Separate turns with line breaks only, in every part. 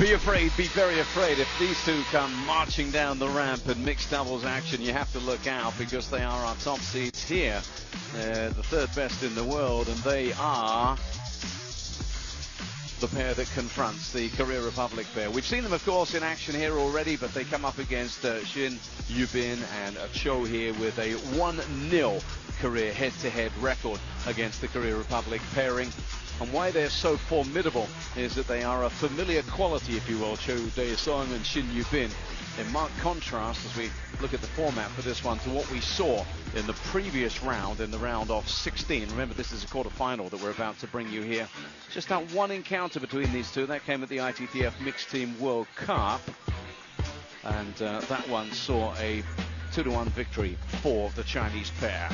Be afraid, be very afraid. If these two come marching down the ramp in mixed doubles action, you have to look out because they are our top seeds here. They're the third best in the world, and they are the pair that confronts the Korea Republic pair. We've seen them, of course, in action here already, but they come up against SHIN, YUBIN and CHO here with a 1-0 career head-to-head record against the Korea Republic pairing. And why they're so formidable is that they are a familiar quality, if you will, CHO DAESEONG and SHIN YUBIN, in marked contrast as we look at the format for this one to what we saw in the previous round, in the round of 16. Remember, this is a quarter-final that we're about to bring you here. Just that one encounter between these two. That came at the ITTF Mixed Team World Cup. And that one saw a 2-1 victory for the Chinese pair.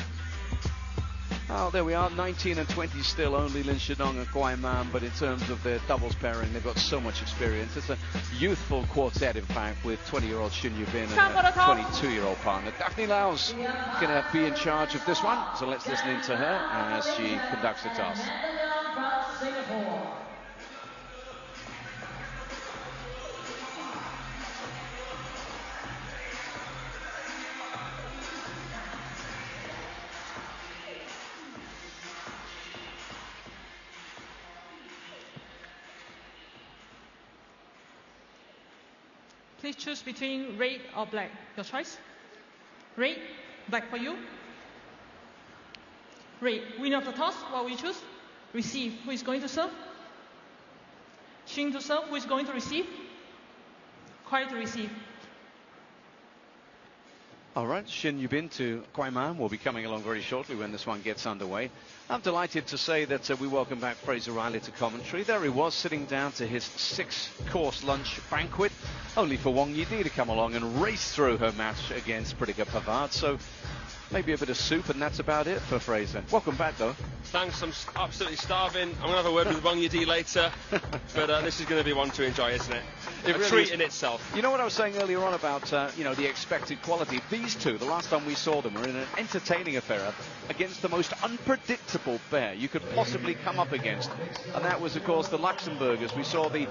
Oh, there we are, 19 and 20 still, only LINSHIDONG and KUAIMAN, but in terms of their doubles pairing, they've got so much experience. It's a youthful quartet, in fact, with 20-year-old SHIN YUBIN and a 22-year-old partner. Daphne Lau's going to be in charge of this one, so let's listen in to her as she conducts the toss.
Please choose between red or black. Your choice. Red, black for you. Red, winner of the toss. What will you choose? Receive. Who is going to serve? Shin to serve. Who is going to receive? Kwai to receive.
All right, SHIN YUBIN to KUAIMAN will be coming along very shortly when this one gets underway. I'm delighted to say that we welcome back Fraser Riley to commentary. There he was, sitting down to his 6-course lunch banquet, only for Wang Yidi to come along and race through her match against Pritika Pavard. So maybe a bit of soup, and that's about it for Fraser. Welcome back, though.
Thanks, I'm absolutely starving. I'm going to have a word with Wang Yidi later, but this is going to be one to enjoy, isn't it?
It really
treat
is.
In itself.
You know what I was saying earlier on about the expected quality? These two, the last time we saw them, were in an entertaining affair against the most unpredictable pair you could possibly come up against. And that was, of course, the Luxembourgers. We saw the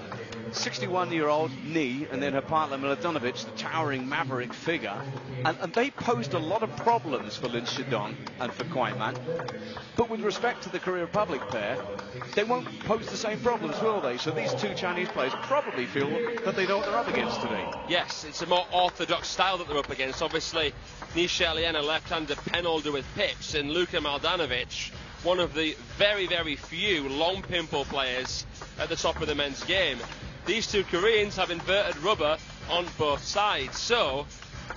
61-year-old Ni and then her partner Miladinovic, the towering maverick figure. And they posed a lot of problems for LINSHIDONG and for KUAIMAN. But with respect to the Korea Republic pair, they won't pose the same problems, will they? So these two Chinese players probably feel that they know what they're up against today.
Yes, it's a more orthodox style that they're up against. Obviously, Nisha Lien, a left-hander pen holder with pips, and Luka Maldanovic, one of the very, very few long pimple players at the top of the men's game. These two Koreans have inverted rubber on both sides. So,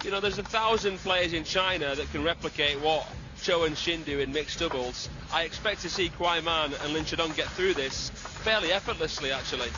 you know, there's 1,000 players in China that can replicate what CHO and SHIN do in mixed doubles. I expect to see KUAIMAN and LINSHIDONG get through this fairly effortlessly, actually.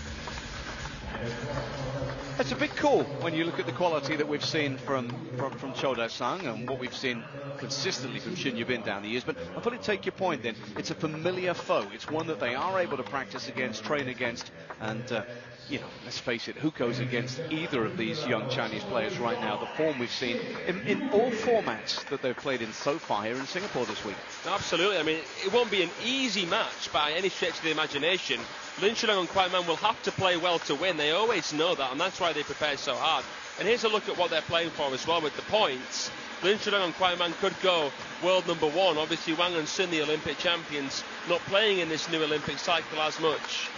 It's a bit cool when you look at the quality that we've seen from CHO DAESEONG and what we've seen consistently from SHIN YUBIN down the years. But I fully take your point then. It's a familiar foe. It's one that they are able to practice against, train against, and you know, let's face it, who goes against either of these young Chinese players right now? The form we've seen in all formats that they've played in so far here in Singapore this week.
Absolutely. I mean, it won't be an easy match by any stretch of the imagination. LINSHIDONG and KUAIMAN will have to play well to win. They always know that, and that's why they prepare so hard. And here's a look at what they're playing for as well with the points. LINSHIDONG and KUAIMAN could go world number one. Obviously, Wang and Sun, the Olympic champions, not playing in this new Olympic cycle as much.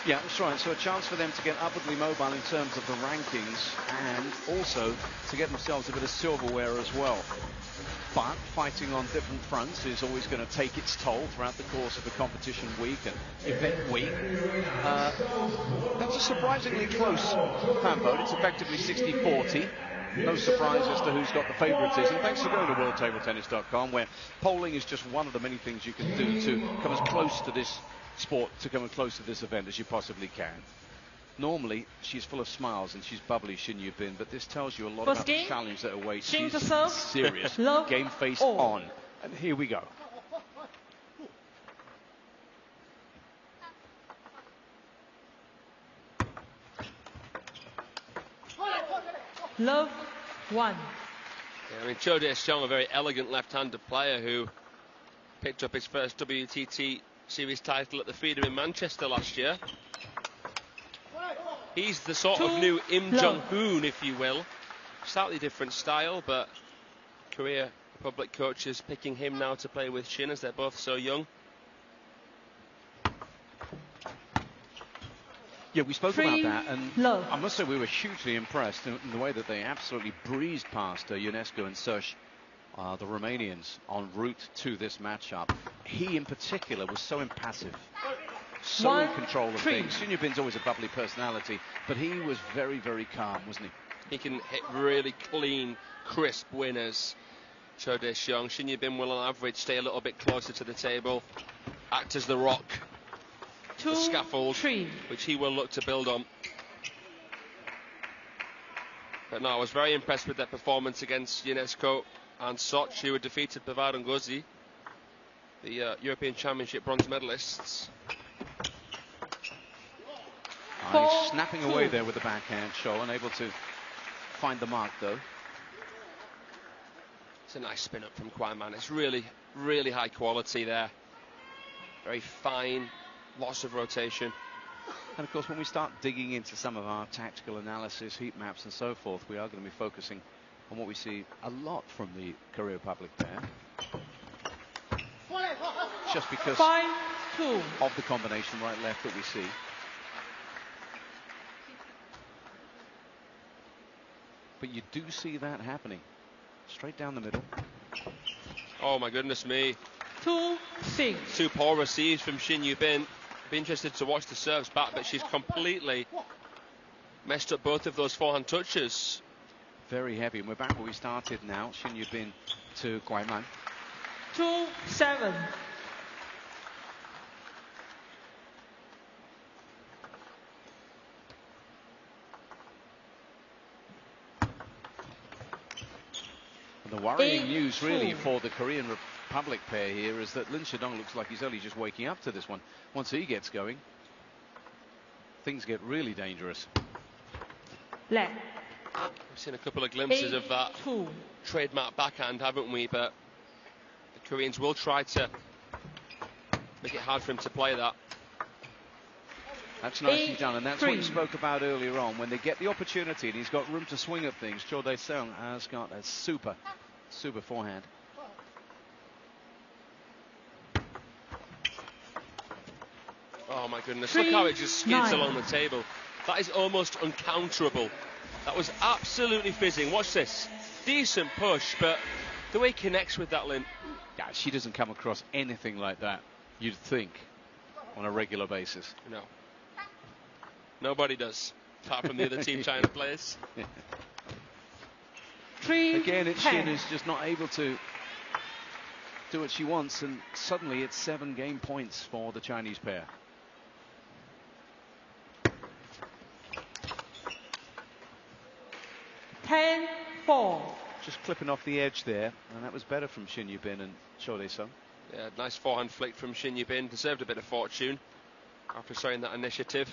Yeah, that's right. So a chance for them to get upwardly mobile in terms of the rankings and also to get themselves a bit of silverware as well. But fighting on different fronts is always going to take its toll throughout the course of a competition week and event week. That's a surprisingly close fan vote. It's effectively 60-40. No surprise as to who's got the favouritism. Thanks for going to worldtabletennis.com, where polling is just one of the many things you can do to come as close to this sport, to come as close to this event as you possibly can. Normally, she's full of smiles and she's bubbly, SHIN YUBIN, but this tells you a lot about the challenge that awaits. She's serious. Game face on. And here we go.
Love one.
Yeah, I mean, CHO DAESEONG, a very elegant left-handed player who picked up his first WTT Series title at the Feeder in Manchester last year. He's the sort of new Im Jong-hoon, if you will. Slightly different style, but Korea Republic coaches picking him now to play with Shin as they're both so young.
Yeah, we spoke about that, and I must say we were hugely impressed in the way that they absolutely breezed past UNESCO and Serge, the Romanians, en route to this matchup. He in particular was so impassive, so in control of things. Shin Yubin's always a bubbly personality, but he was very, very calm, wasn't he?
He can hit really clean, crisp winners. Cho DAESEONG. Shin Yubin will on average stay a little bit closer to the table, act as the rock, the scaffold, which he will look to build on. But no, I was very impressed with their performance against UNESCO and Soch, who had defeated Bavad and Gozi, the European Championship bronze medalists.
He's snapping away there with the backhand, Cho, unable to find the mark though.
It's a nice spin up from KUAIMAN. It's really, really high quality there. Very fine, lots of rotation.
And of course, when we start digging into some of our tactical analysis, heat maps and so forth, we are going to be focusing on what we see a lot from the Korea Republic pair. Just because of the combination right-left that we see. But you do see that happening. Straight down the middle.
Oh my goodness me.
2-6.
Two poor receives from Shin Yubin. Be interested to watch the serves back, but she's completely messed up both of those forehand touches.
Very heavy, and we're back where we started now. Shin Yubin to KUAIMAN.
2-7.
And the worrying news really for the Korean Republic pair here is that LINSHIDONG looks like he's only just waking up to this one. Once he gets going, things get really dangerous.
Left.
We've seen a couple of glimpses of that trademark backhand, haven't we? But the Koreans will try to make it hard for him to play that.
That's nicely done, and that's what you spoke about earlier on. When they get the opportunity and he's got room to swing at things, Cho DAESEONG has got a super forehand.
Oh my goodness, look how it just skids along the table. That is almost uncounterable. That was absolutely fizzing. Watch this. Decent push, but the way he connects with that Lin.
Yeah, she doesn't come across anything like that, you'd think, on a regular basis.
No. Nobody does, apart from the other Team China players.
Again, Shin is just not able to do what she wants, and suddenly it's 7 game points for the Chinese pair. Just clipping off the edge there, and that was better from Shin Yubin and Cho DAESEONG.
Yeah, nice forehand flick from Shin Yubin. Deserved a bit of fortune after showing that initiative,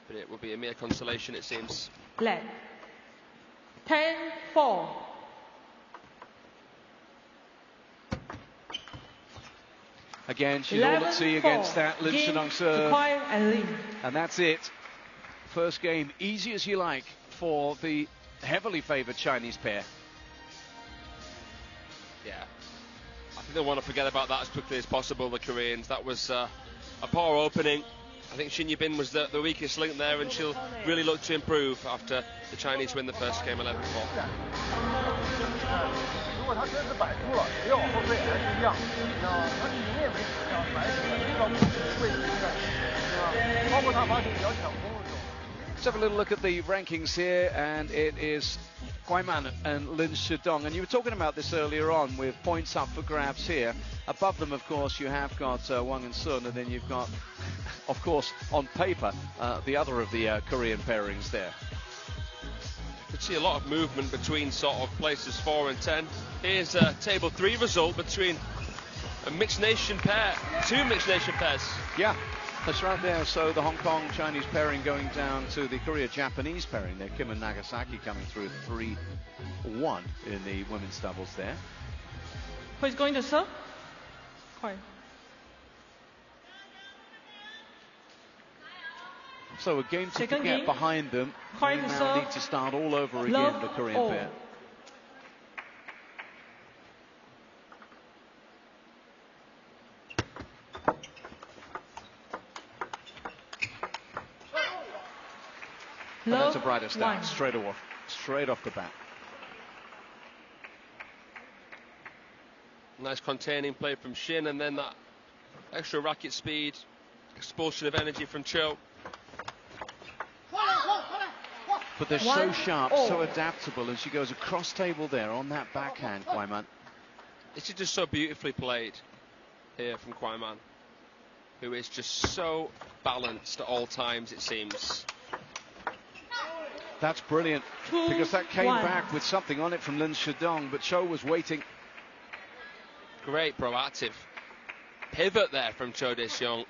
but it will be a mere consolation, it seems.
Left. 10-4.
Again, she's all at sea against that LINSHIDONG serve. And that's it. First game, easy as you like for the heavily favoured Chinese pair.
Yeah, I think they want to forget about that as quickly as possible, the Koreans. That was a poor opening. I think Shin Yubin was the weakest link there, and she'll really look to improve after the Chinese win the first game 11-4.
Let's have a little look at the rankings here, and it is KUAIMAN and LINSHIDONG. And you were talking about this earlier on with points up for grabs here. Above them, of course, you have got Wang and Sun, and then you've got, of course, on paper, the other of the Korean pairings there.
You could see a lot of movement between sort of places 4 and 10. Here's a table 3 result between a mixed nation pair, 2 mixed nation pairs.
Yeah, that's right there. So the Hong Kong Chinese pairing going down to the Korea Japanese pairing there. Kim and Nagasaki coming through 3-1 in the women's doubles there.
Who is going to serve?
So a game to
Second
get
game.
behind them. They
Point to
now
serve.
need to start all over again,
Love
the Korean
all.
pair. And that's a brighter start,
one.
straight off the bat.
Nice containing play from Shin, and then that extra racket speed, expulsion of energy from Cho.
But they're so
1-0.
sharp, so adaptable, and she goes across table there on that backhand, KUAIMAN.
This is just so beautifully played here from KUAIMAN, who is just so balanced at all times, it seems.
That's brilliant, because that came
2-1.
back with something on it from LINSHIDONG, but Cho was waiting.
Great proactive pivot there from Cho DAESEONG.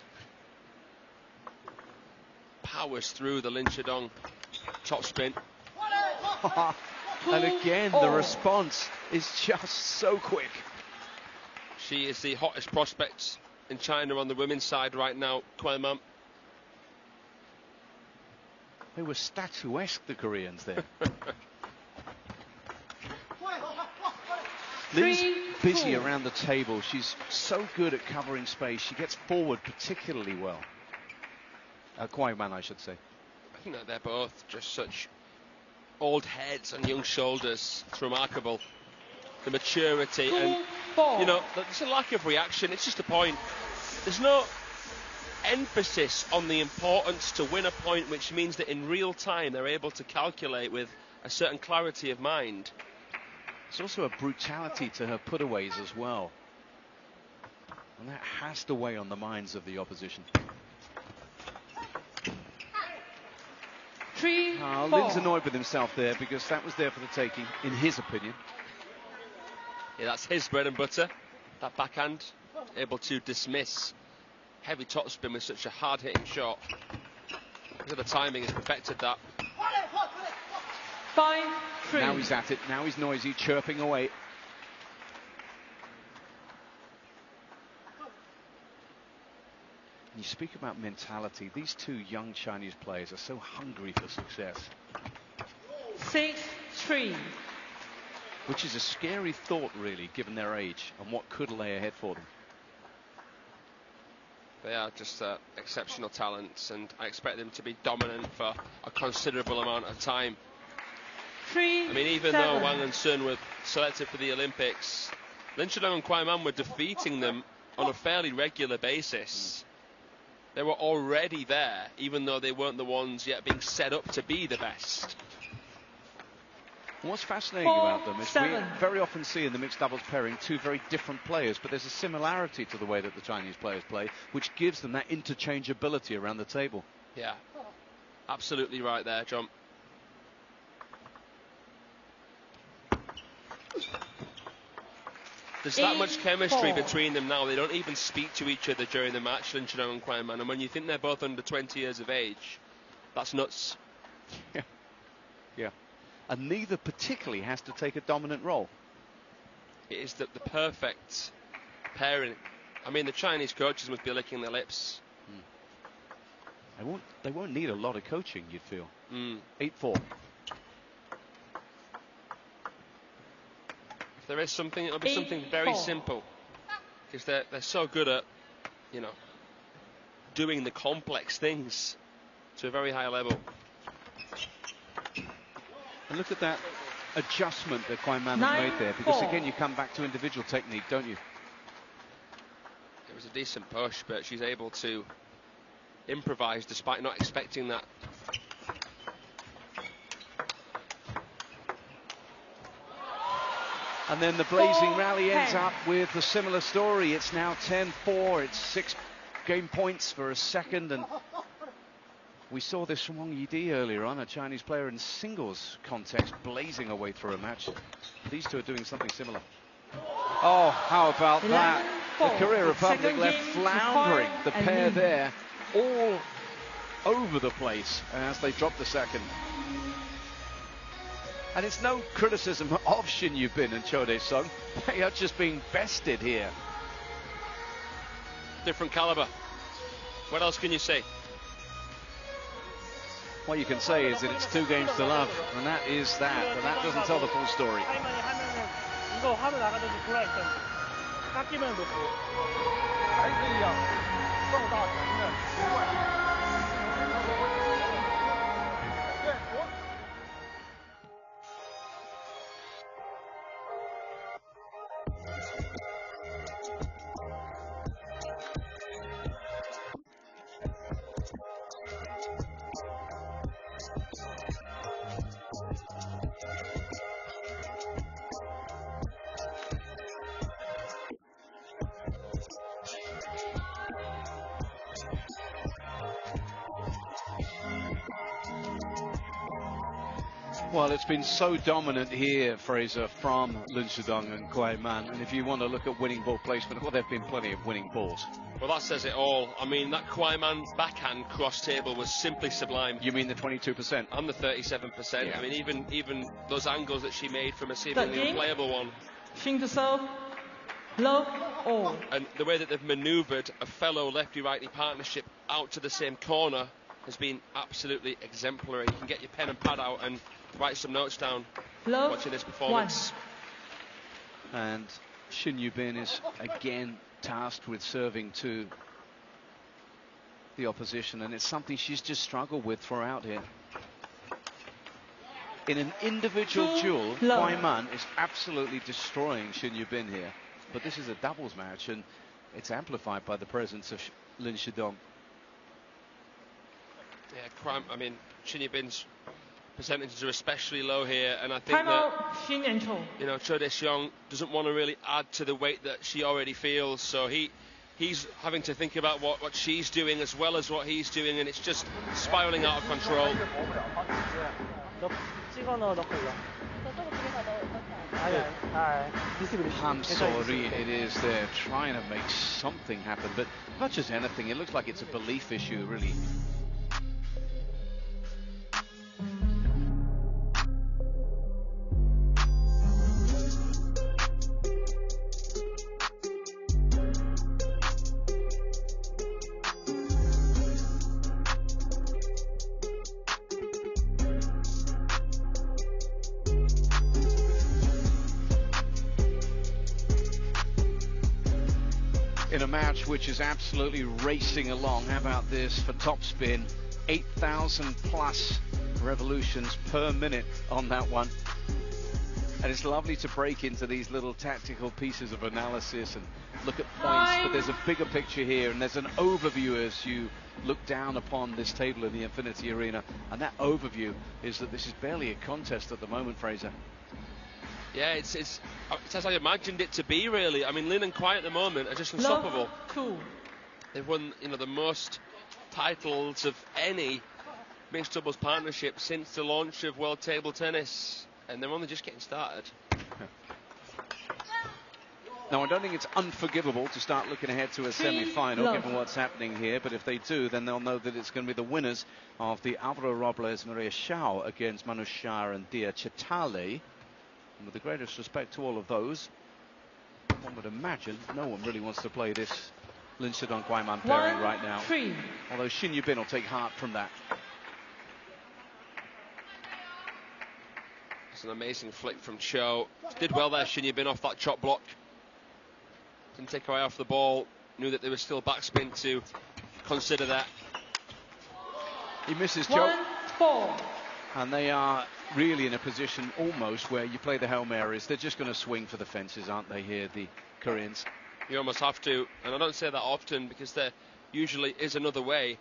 Powers through the LINSHIDONG top spin.
And again, the response is just so quick.
She is the hottest prospect in China on the women's side right now, KUAIMAN.
They were statuesque, the Koreans there. Lynn's busy around the table. She's so good at covering space. She gets forward particularly well. KUAIMAN, I should say.
I think that they're both just such old heads and young shoulders. It's remarkable. The maturity and, you know, there's a lack of reaction. It's just a point. There's no emphasis on the importance to win a point, which means that in real time they're able to calculate with a certain clarity of mind.
There's also a brutality to her putaways as well. And that has to weigh on the minds of the opposition.
3-4.
Lynn's annoyed with himself there because that was there for the taking, in his opinion.
Yeah, that's his bread and butter. That backhand, able to dismiss heavy topspin with such a hard-hitting shot. Because of the timing, has perfected that.
5-3.
Now he's at it. Now he's noisy, chirping away. You speak about mentality. These two young Chinese players are so hungry for success.
6-3.
Which is a scary thought, really, given their age and what could lay ahead for them.
They are just exceptional talents, and I expect them to be dominant for a considerable amount of time.
3-7.
I mean, even though Wang and Sun were selected for the Olympics, LINSHIDONG and KUAIMAN were defeating them on a fairly regular basis. They were already there, even though they weren't the ones yet being set up to be the best.
What's fascinating about them is
4-7.
we very often see in the mixed doubles pairing two very different players, but there's a similarity to the way that the Chinese players play, which gives them that interchangeability around the table.
Yeah, absolutely right there, John. There's that much chemistry
8-4.
between them now. They don't even speak to each other during the match, LINSHIDONG and KUAIMAN. And when you think they're both under 20 years of age, that's nuts.
Yeah. And neither particularly has to take a dominant role.
It is the perfect pairing. I mean, the Chinese coaches must be licking their lips.
They won't need a lot of coaching, you'd feel. 8-4.
If there is something, it'll be something very simple. Because they're so good at, you know, doing the complex things to a very high level.
And look at that adjustment that KUAIMAN have made there, because again you come back to individual technique, don't you?
It was a decent push, but she's able to improvise despite not expecting that.
And then the blazing rally ends up with a similar story. It's now 10-4. It's 6 game points for a second, and we saw this from Wang Yidi earlier on, a Chinese player in singles context, blazing away through a match. These two are doing something similar. Oh, how about that? The Korea Republic left floundering, the pair there, all over the place as they dropped the second. And it's no criticism of Shin Yubin and Cho DAESEONG. They are just being bested here.
Different caliber. What else can you say?
What you can say is that it's 2 games to love, and that is that, but that doesn't tell the full story.
이거 화면 나가는지 골라 일단 깎이면 놓고还是一样更大层的
Well, it's been so dominant here, Fraser, from LINSHIDONG and KUAIMAN. And if you want to look at winning ball placement, well, there have been plenty of winning balls.
Well, that says it all. I mean, that KUAIMAN backhand cross table was simply sublime.
You mean the 22%?
And the 37%.
Yeah.
I mean, even those angles that she made from a seemingly unplayable one.
Shin to serve, love, all.
And the way that they've manoeuvred a fellow lefty-righty partnership out to the same corner has been absolutely exemplary. You can get your pen and pad out and write some notes down watching this performance.
And Shin Yubin is again tasked with serving to the opposition, and it's something she's just struggled with throughout here. In an individual duel, KUAIMAN is absolutely destroying Shin Yubin here. But this is a doubles match, and it's amplified by the presence of LINSHIDONG.
Yeah, I mean, Shin Yubin's percentages are especially low here, and I think that
Shin and Cho.
You know, Cho DAESEONG doesn't want to really add to the weight that she already feels, so he's having to think about what she's doing as well as what he's doing, and it's just spiraling out of control.
Hansori it is there, trying to make something happen, but much as anything, it looks like it's a belief issue, really. In a match which is absolutely racing along. How about this for topspin? 8,000 plus revolutions per minute on that one. And it's lovely to break into these little tactical pieces of analysis and look at points, but there's a bigger picture here, and there's an overview as you look down upon this table in the Infinity Arena, and that overview is that this is barely a contest at the moment, Fraser.
Yeah, it's as I imagined it to be, really. I mean, Lin and Kwai at the moment are just unstoppable.
Cool.
They've won, you know, the most titles of any mixed doubles partnership since the launch of World Table Tennis, and they're only just getting started.
Now, I don't think it's unforgivable to start looking ahead to a semi-final, given what's happening here, but if they do, then they'll know that it's going to be the winners of the Alvaro Robles Maria Shao against Manu Shah and Dia Chitale. And with the greatest respect to all of those, one would imagine no one really wants to play this LINSHIDONG-KUAIMAN pairing right now. Although Shin Yubin will take heart from that.
It's an amazing flick from Cho. Did well there, Shin Yubin, off that chop block. Didn't take her eye off the ball. Knew that there was still backspin to consider that.
He misses Cho.
1-4.
And they are really in a position almost where you play the Hail Marys. They're just going to swing for the fences, aren't they, here, the Koreans?
You almost have to, and I don't say that often because there usually is another way.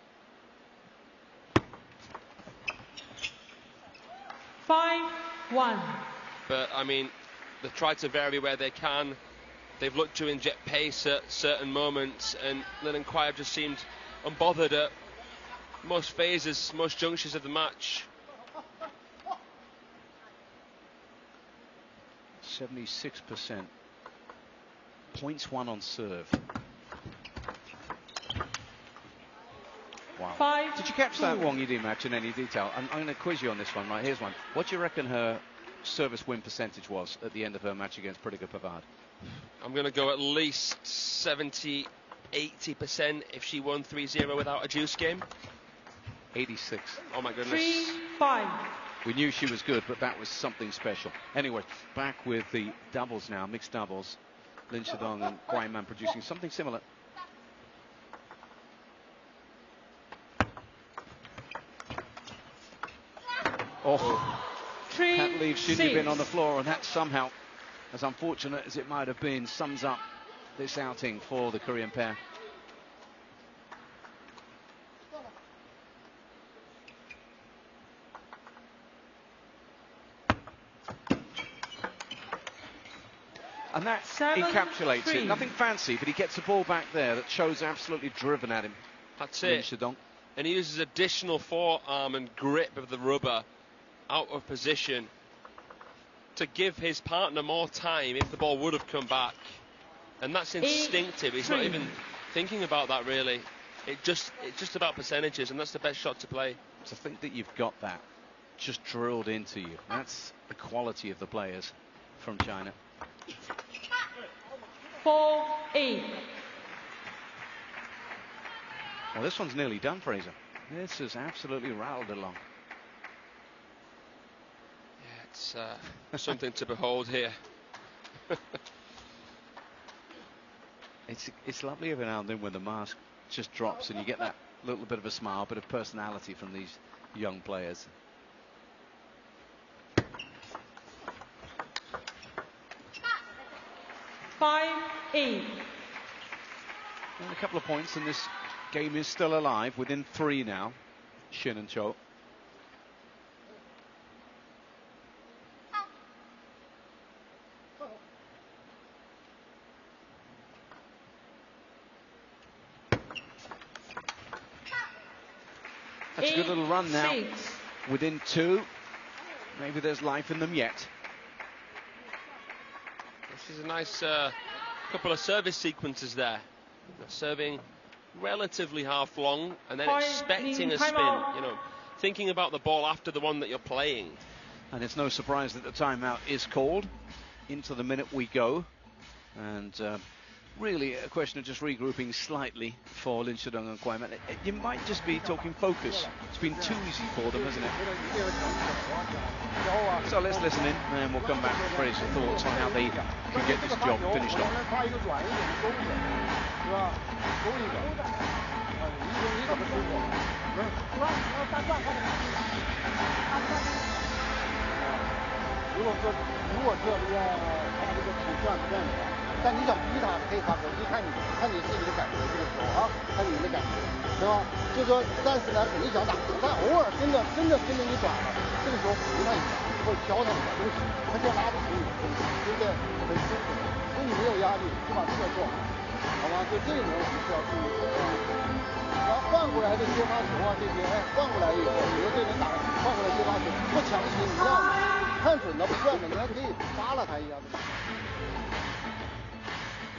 5-1.
But, I mean, they've tried to vary where they can. They've looked to inject pace at certain moments, and Lin and Kwai have just seemed unbothered at most phases, most junctures of the match.
76%. Points won on serve. Wow. Did you catch that Wong Yidi match in any detail? I'm going to quiz you on this one. Right, here's one. What do you reckon her service win percentage was at the end of her match against Pritiga Pavard?
I'm going to go at least 70-80% if she won 3-0 without a juice game.
86.
Oh my goodness.
3-5.
We knew she was good, but that was something special. Anyway, back with the doubles now, mixed doubles. LINSHIDONG and KUAIMAN producing something similar. Oh, that leaves Shin Yubin on the floor, and that somehow, as unfortunate as it might have been, sums up this outing for the Korean pair. And that encapsulates it. Nothing fancy, but he gets the ball back there that shows absolutely driven at him.
That's it.
LINSHIDONG.
And he uses additional forearm and grip of the rubber out of position to give his partner more time if the ball would have come back. And that's instinctive. He's not even thinking about that really. It's just about percentages, and that's the best shot to play.
To think that you've got that just drilled into you. That's the quality of the players from China.
4-8.
Well, this one's nearly done, Fraser. This is absolutely rattled along.
Yeah, it's something to behold here.
It's lovely every now and then when the mask just drops and you get that little bit of a smile, bit of personality from these young players.
And
a couple of points, and this game is still alive. Within 3 now, Shin and Cho. That's a good little run now.
6.
Within 2. Maybe there's life in them yet.
This is a nice couple of service sequences there. Serving relatively half long and then expecting a spin. You know, thinking about the ball after the one that you're playing.
And it's no surprise that the timeout is called. Into the minute we go. And really a question of just regrouping slightly for LINSHIDONG and KUAIMAN. You might just be talking focus. It's been too easy for them, hasn't it? So let's listen in, and we'll come back with Fraser's thoughts on how they can get this job finished off.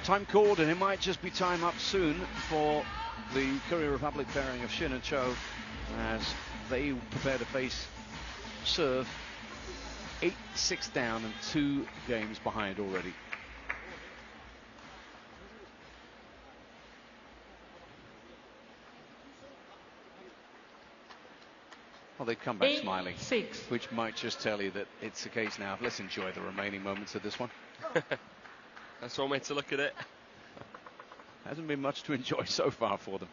Time called, and it might just be time up soon for the Korea Republic pairing of Shin and Cho as they prepare to face serve. 8-6 down and 2 games behind already. Well, they've come back smiling,
6.
which might just tell you that it's the case now. Let's enjoy the remaining moments of this one.
That's one way to look at it.
Hasn't been much to enjoy so far for them.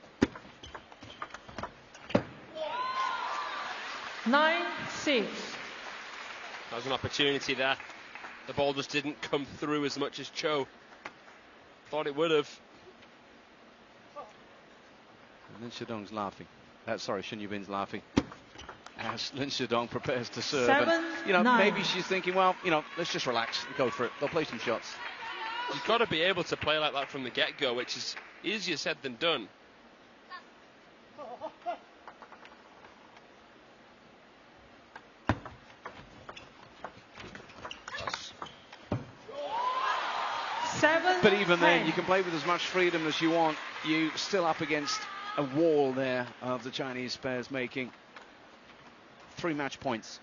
9-6.
That was an opportunity there. The ball just didn't come through as much as Cho thought it would have.
And LINSHIDONG's laughing. Sorry, Shin Yubin's laughing as LINSHIDONG prepares to serve.
7-9.
Maybe she's thinking, well, let's just relax and go for it. They'll play some shots.
You've got to be able to play like that from the get-go, which is easier said than done.
But even then, you can play with as much freedom as you want. You're still up against a wall there of the Chinese pairs making 3 match points.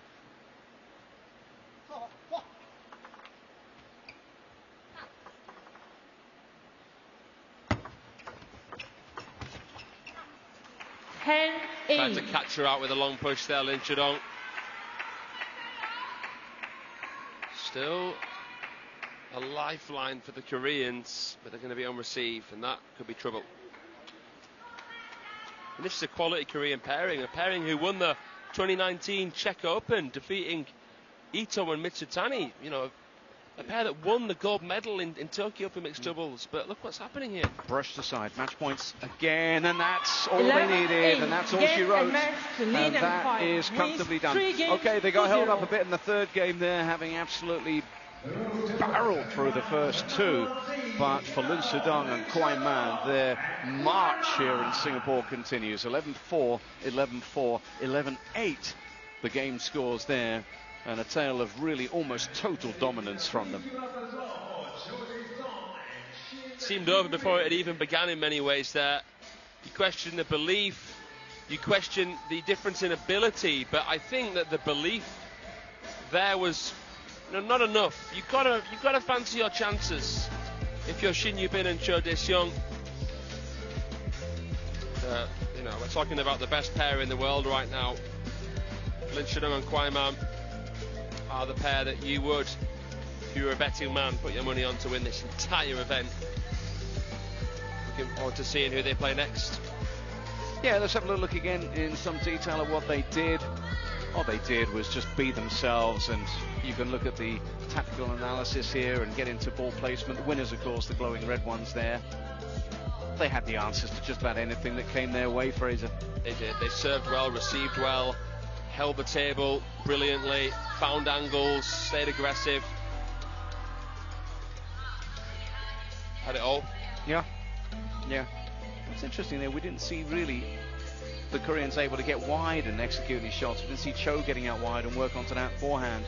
10-8.
Trying to catch her out with a long push there, LINSHIDONG. Still a lifeline for the Koreans, but they're going to be on receive, and that could be trouble. And this is a quality Korean pairing, a pairing who won the 2019 Czech Open, defeating Ito and Mitsutani. You know, a pair that won the gold medal in Tokyo for mixed doubles. But look what's happening here.
Brushed aside, match points again, and that's all they needed, and that's all she wrote. And that is comfortably done. Okay, they got held up a bit in the third game there, having absolutely barreled through the first two. But for LINSHIDONG and KUAIMAN, their march here in Singapore continues. 11-4, 11-4, 11-8. The game scores there, and a tale of really almost total dominance from them.
Seemed over before it even began in many ways there. You question the belief, you question the difference in ability, but I think that the belief there was not enough. You've got to fancy your chances if you're Shin Yubin and Cho DAESEONG. You know, we're talking about the best pair in the world right now. LINSHIDONG and KUAIMAN are the pair that you would, if you were a betting man, put your money on to win this entire event. Looking forward to seeing who they play next.
Yeah, let's have a look again in some detail at what they did. All they did was just be themselves, and you can look at the tactical analysis here and get into ball placement. The winners, of course, the glowing red ones there. They had the answers to just about anything that came their way, Fraser.
They did. They served well, received well, held the table brilliantly, found angles, stayed aggressive. Had it all.
Yeah. It's interesting there, we didn't see really the Koreans able to get wide and execute these shots. We didn't see Cho getting out wide and work onto that forehand.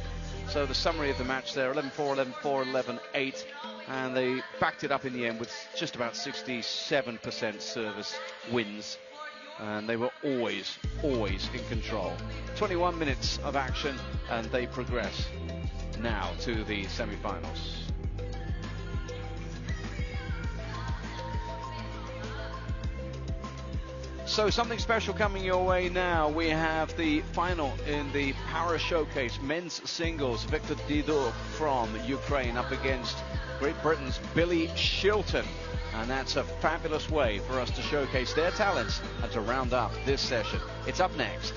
So the summary of the match there, 11-4, 11-4, 11-8, and they backed it up in the end with just about 67% service wins. And they were always in control. 21 minutes of action, and they progress now to the semi-finals. So something special coming your way now. We have the final in the Para Showcase men's singles. Victor Didot from Ukraine up against Great Britain's Billy Shilton. And that's a fabulous way for us to showcase their talents and to round up this session. It's up next.